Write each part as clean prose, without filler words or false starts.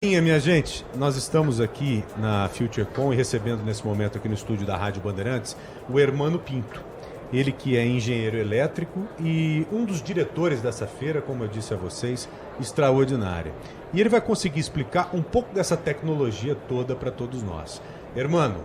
Minha gente, nós estamos aqui na FutureCon e recebendo nesse momento aqui no estúdio da Rádio Bandeirantes o Hermano Pinto. Ele que é engenheiro elétrico e um dos diretores dessa feira, como eu disse a vocês, extraordinária. E ele vai conseguir explicar um pouco dessa tecnologia toda para todos nós. Hermano,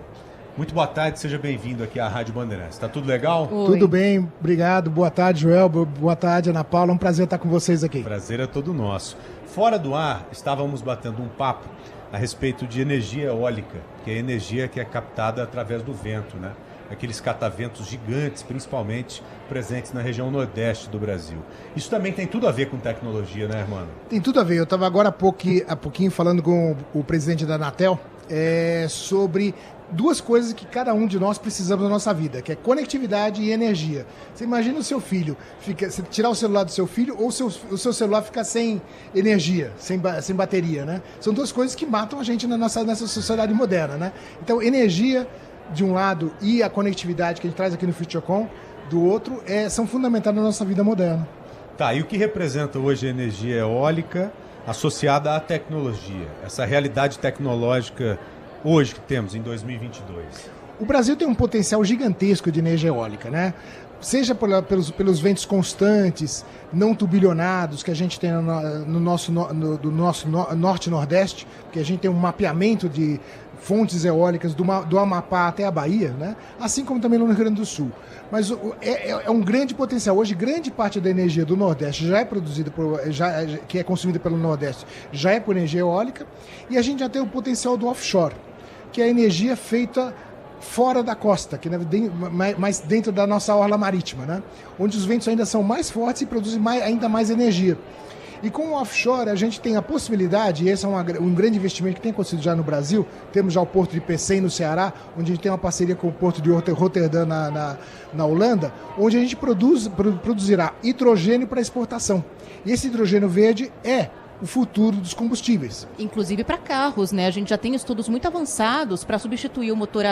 muito boa tarde, seja bem-vindo aqui à Rádio Bandeirantes. Tá tudo legal? Oi. Tudo bem, obrigado. Boa tarde, Joel. Boa tarde, Ana Paula. É um prazer estar com vocês aqui. Prazer é todo nosso. Fora do ar, estávamos batendo um papo a respeito de energia eólica, que é a energia que é captada através do vento, né? Aqueles cataventos gigantes, principalmente presentes na região nordeste do Brasil. Isso também tem tudo a ver com tecnologia, né, irmão? Tem tudo a ver. Eu estava agora há pouquinho falando com o presidente da Anatel sobre duas coisas que cada um de nós precisamos na nossa vida, que é conectividade e energia. Você imagina o seu filho, você tirar o celular do seu filho ou o seu celular ficar sem energia, sem bateria, né? São duas coisas que matam a gente nessa sociedade moderna, né? Então, energia de um lado e a conectividade que a gente traz aqui no FutureCon do outro são fundamentais na nossa vida moderna. Tá, e o que representa hoje a energia eólica associada à tecnologia, essa realidade tecnológica hoje que temos em 2022? O Brasil tem um potencial gigantesco de energia eólica, né? Seja pelos ventos constantes, não turbilhonados que a gente tem no nosso norte e nordeste, que a gente tem um mapeamento de fontes eólicas do Amapá até a Bahia, né? Assim como também no Rio Grande do Sul. Mas é um grande potencial. Hoje, grande parte da energia do Nordeste já é produzida, que é consumida pelo Nordeste, já é por energia eólica, e a gente já tem o potencial do offshore, que é a energia feita fora da costa, que mais dentro da nossa orla marítima, né? Onde os ventos ainda são mais fortes e produzem ainda mais energia. E com o offshore a gente tem a possibilidade, e esse é um grande investimento que tem acontecido já no Brasil, temos já o Porto de Pecém no Ceará, onde a gente tem uma parceria com o Porto de Rotterdam na Holanda, onde a gente produzirá hidrogênio para exportação. E esse hidrogênio verde é o futuro dos combustíveis. Inclusive para carros, né? A gente já tem estudos muito avançados para substituir o motor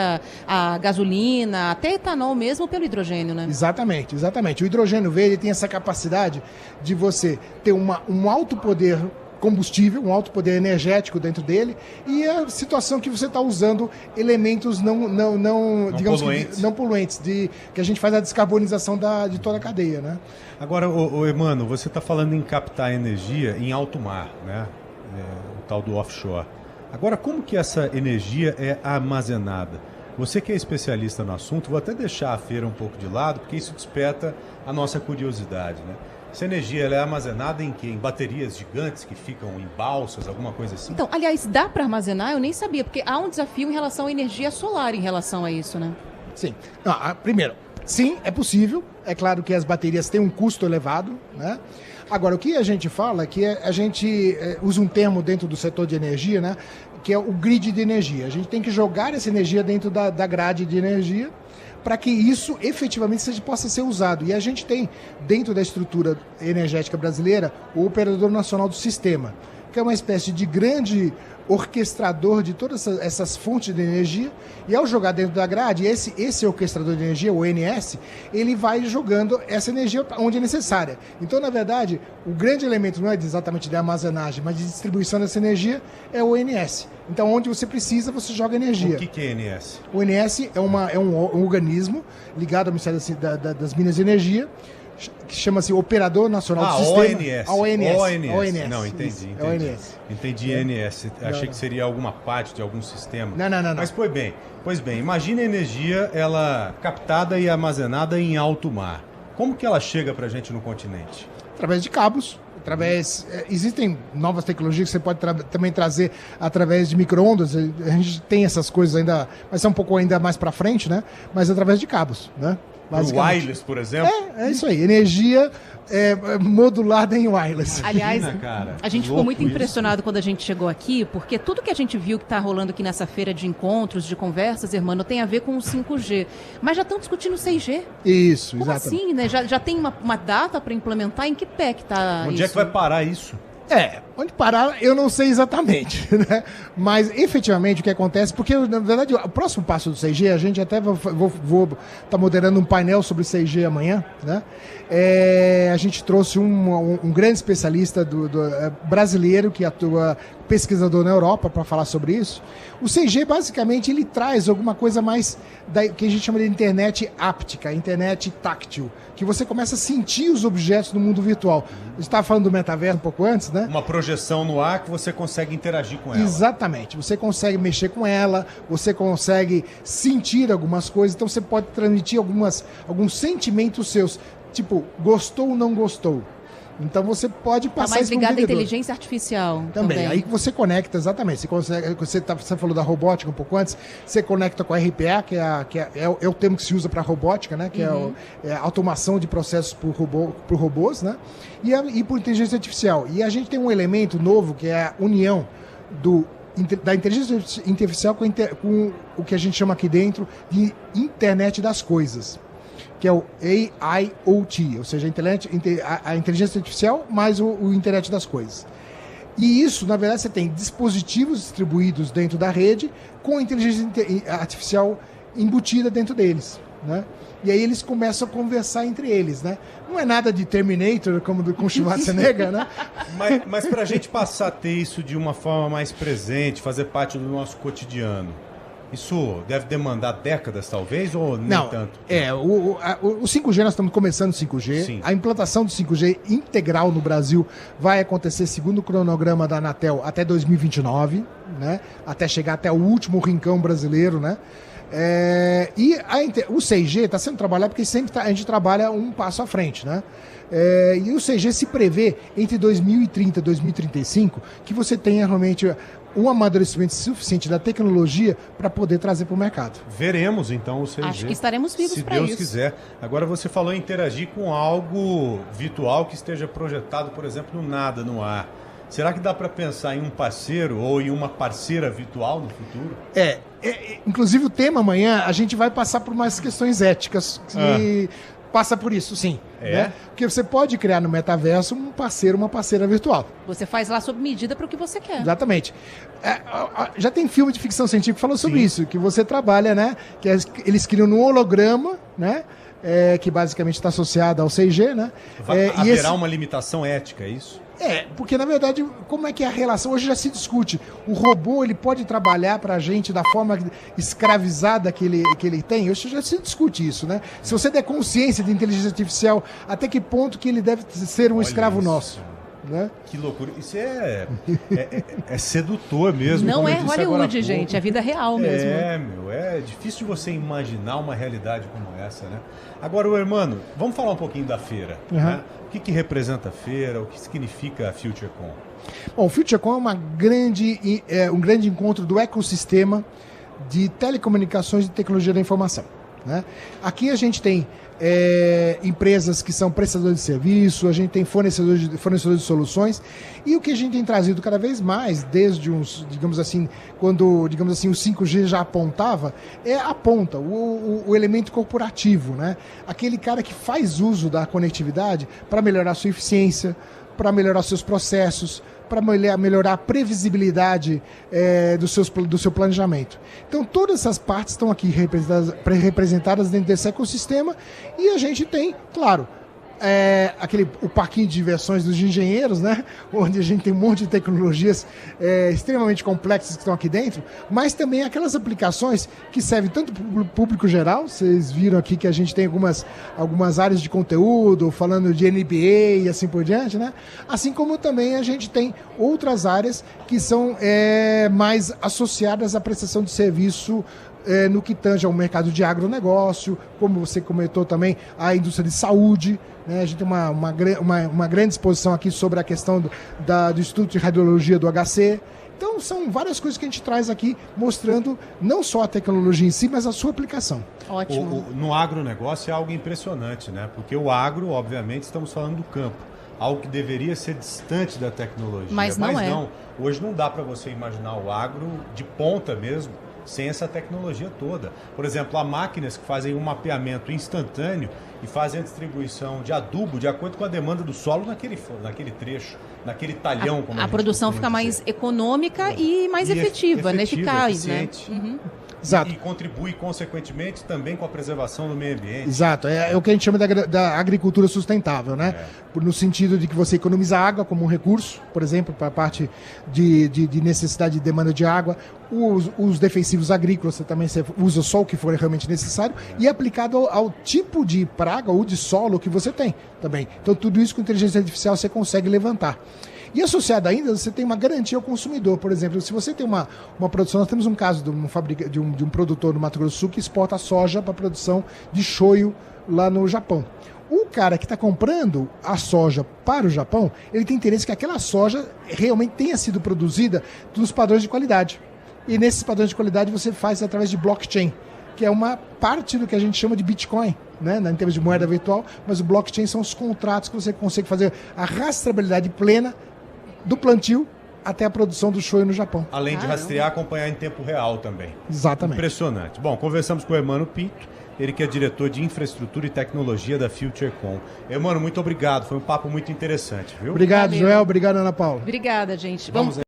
a gasolina, até etanol mesmo, pelo hidrogênio, né? Exatamente. O hidrogênio verde tem essa capacidade de você ter um alto poder combustível, um alto poder energético dentro dele, e a situação que você está usando elementos digamos poluentes. Não poluentes, que a gente faz a descarbonização de toda a cadeia, né? Agora, Hermano, você está falando em captar energia em alto mar, né? O tal do offshore. Agora, como que essa energia é armazenada? Você que é especialista no assunto, vou até deixar a feira um pouco de lado, porque isso desperta a nossa curiosidade, né? Essa energia ela é armazenada em quê? Em baterias gigantes que ficam em balsas, alguma coisa assim? Então, aliás, dá para armazenar? Eu nem sabia, porque há um desafio em relação à energia solar em relação a isso, né? Sim. Primeiro, sim, é possível. É claro que as baterias têm um custo elevado, né? Agora, o que a gente fala é que a gente usa um termo dentro do setor de energia, né? Que é o grid de energia. A gente tem que jogar essa energia dentro da grade de energia para que isso efetivamente possa ser usado. E a gente tem, dentro da estrutura energética brasileira, o Operador Nacional do Sistema, que é uma espécie de grande orquestrador de todas essas fontes de energia, e ao jogar dentro da grade, esse orquestrador de energia, o ONS, ele vai jogando essa energia onde é necessária. Então, na verdade, o grande elemento não é exatamente de armazenagem, mas de distribuição dessa energia é o ONS. Então, onde você precisa, você joga energia. O que é ONS? O ONS é um organismo ligado ao Ministério das Minas e Energia, que chama-se Operador Nacional do Sistema. ONS. Não, entendi. ONS. Entendi ONS. Achei que seria alguma parte de algum sistema. Não. Mas, pois bem, imagine a energia ela captada e armazenada em alto mar. Como que ela chega para a gente no continente? Através de cabos. Existem novas tecnologias que você pode também trazer através de micro-ondas. A gente tem essas coisas ainda, mas é um pouco ainda mais para frente, né? Mas através de cabos, né? O wireless, por exemplo? É isso aí. Energia modulada em wireless. Aliás, a gente ficou muito impressionado quando a gente chegou aqui, porque tudo que a gente viu que está rolando aqui nessa feira de encontros, de conversas, irmão, tem a ver com o 5G. Mas já estão discutindo o 6G. Isso, como exatamente. Assim, né? Já tem uma data para implementar? Em que pé que está Onde é que vai parar isso? Onde parar eu não sei exatamente, né? Mas efetivamente o que acontece, porque na verdade o próximo passo do 6G, a gente até vou estar moderando um painel sobre 6G amanhã, né? A gente trouxe um grande especialista brasileiro que atua pesquisador na Europa para falar sobre isso. O 6G, basicamente, ele traz alguma coisa mais que a gente chama de internet áptica, internet táctil, que você começa a sentir os objetos no mundo virtual. A gente estava falando do metaverso um pouco antes, né? Uma projeção no ar que você consegue interagir com ela. Exatamente. Você consegue mexer com ela, você consegue sentir algumas coisas, então você pode transmitir alguns sentimentos seus, tipo, gostou ou não gostou. Então você pode passar mais isso para ligado à inteligência artificial. Também. Aí você conecta, exatamente. Você falou da robótica um pouco antes, você conecta com a RPA, que é o termo que se usa para robótica, né? Que é a automação de processos por robôs, né? E por inteligência artificial. E a gente tem um elemento novo, que é a união da inteligência artificial com o que a gente chama aqui dentro de internet das coisas, que é o AIoT, ou seja, a inteligência artificial mais o internet das coisas. E isso, na verdade, você tem dispositivos distribuídos dentro da rede com inteligência artificial embutida dentro deles, né? E aí eles começam a conversar entre eles, né? Não é nada de Terminator, como com Schwarzenegger, né? Mas para a gente passar a ter isso de uma forma mais presente, fazer parte do nosso cotidiano, isso deve demandar décadas, talvez, ou nem tanto? O 5G, nós estamos começando o 5G. Sim. A implantação do 5G integral no Brasil vai acontecer, segundo o cronograma da Anatel, até 2029, né? Até chegar até o último rincão brasileiro, né? O 6G está sendo trabalhado porque sempre a gente trabalha um passo à frente, né? E o 6G se prevê entre 2030 e 2035 que você tenha realmente um amadurecimento suficiente da tecnologia para poder trazer para o mercado. Veremos então o 6G. Acho que estaremos vivos para isso. Se Deus quiser. Agora você falou em interagir com algo virtual que esteja projetado, por exemplo, no nada, no ar. Será que dá para pensar em um parceiro ou em uma parceira virtual no futuro? Inclusive o tema amanhã, a gente vai passar por umas questões éticas que passa por isso, sim. Né? Porque você pode criar no metaverso um parceiro, uma parceira virtual. Você faz lá sob medida para o que você quer. Exatamente. Já tem filme de ficção científica que falou sobre isso, que você trabalha, né? Que eles criam um holograma, né? Que basicamente está associado ao 6G, né? Haverá uma limitação ética, é isso? Porque na verdade, como é que é a relação? Hoje já se discute. O robô, ele pode trabalhar para a gente da forma escravizada que ele tem? Hoje já se discute isso, né? Se você der consciência de inteligência artificial, até que ponto que ele deve ser um escravo nosso? Né? Que loucura. Isso é sedutor mesmo. Não é Hollywood, gente. É vida real mesmo. É difícil de você imaginar uma realidade como essa, né? Agora, Hermano, vamos falar um pouquinho da feira. Né? O que representa a feira? O que significa a FutureCon? Bom, o FutureCon é um grande encontro do ecossistema de telecomunicações e tecnologia da informação. Né? Aqui a gente tem empresas que são prestadores de serviço, a gente tem fornecedores de soluções, e o que a gente tem trazido cada vez mais, desde quando o 5G já apontava, aponta o elemento corporativo, né? Aquele cara que faz uso da conectividade para melhorar sua eficiência, para melhorar seus processos, para melhorar a previsibilidade do seu planejamento. Então, todas essas partes estão aqui representadas dentro desse ecossistema, e a gente tem, claro, o parquinho de diversões dos engenheiros, né? Onde a gente tem um monte de tecnologias extremamente complexas que estão aqui dentro, mas também aquelas aplicações que servem tanto para o público geral. Vocês viram aqui que a gente tem algumas áreas de conteúdo, falando de NBA e assim por diante, né? Assim como também a gente tem outras áreas que são mais associadas à prestação de serviço no que tange ao mercado de agronegócio, como você comentou também, a indústria de saúde, né? A gente tem uma grande exposição aqui sobre a questão do Instituto de Radiologia do HC. Então, são várias coisas que a gente traz aqui, mostrando não só a tecnologia em si, mas a sua aplicação. Ótimo. No agronegócio é algo impressionante, né? Porque o agro, obviamente, estamos falando do campo. Algo que deveria ser distante da tecnologia. Mas não. Hoje não dá para você imaginar o agro de ponta mesmo, sem essa tecnologia toda. Por exemplo, há máquinas que fazem um mapeamento instantâneo e fazem a distribuição de adubo de acordo com a demanda do solo naquele trecho, naquele talhão. Como a produção fica mais econômica e mais efetiva, né? Eficaz, né? Exato. E contribui, consequentemente, também com a preservação do meio ambiente. Exato, é o que a gente chama da agricultura sustentável, né? No sentido de que você economiza água como um recurso, por exemplo, para a parte de necessidade e demanda de água, os defensivos agrícolas, você usa só o que for realmente necessário, e aplicado ao tipo de praga ou de solo que você tem também. Então, tudo isso com inteligência artificial você consegue levantar. E associado ainda, você tem uma garantia ao consumidor. Por exemplo, se você tem uma produção, nós temos um caso de um produtor no Mato Grosso do Sul que exporta soja para produção de shoyu lá no Japão. O cara que está comprando a soja para o Japão, ele tem interesse que aquela soja realmente tenha sido produzida nos padrões de qualidade. E nesses padrões de qualidade você faz através de blockchain, que é uma parte do que a gente chama de Bitcoin, né, em termos de moeda virtual, mas o blockchain são os contratos que você consegue fazer a rastreabilidade plena do plantio até a produção do shoyu no Japão. Além de rastrear, acompanhar em tempo real também. Exatamente. Impressionante. Bom, conversamos com o Hermano Pinto, ele que é diretor de infraestrutura e tecnologia da FutureCom. Hermano, muito obrigado. Foi um papo muito interessante, viu? Obrigado, Valeu. Joel. Obrigado, Ana Paula. Obrigada, gente. Vamos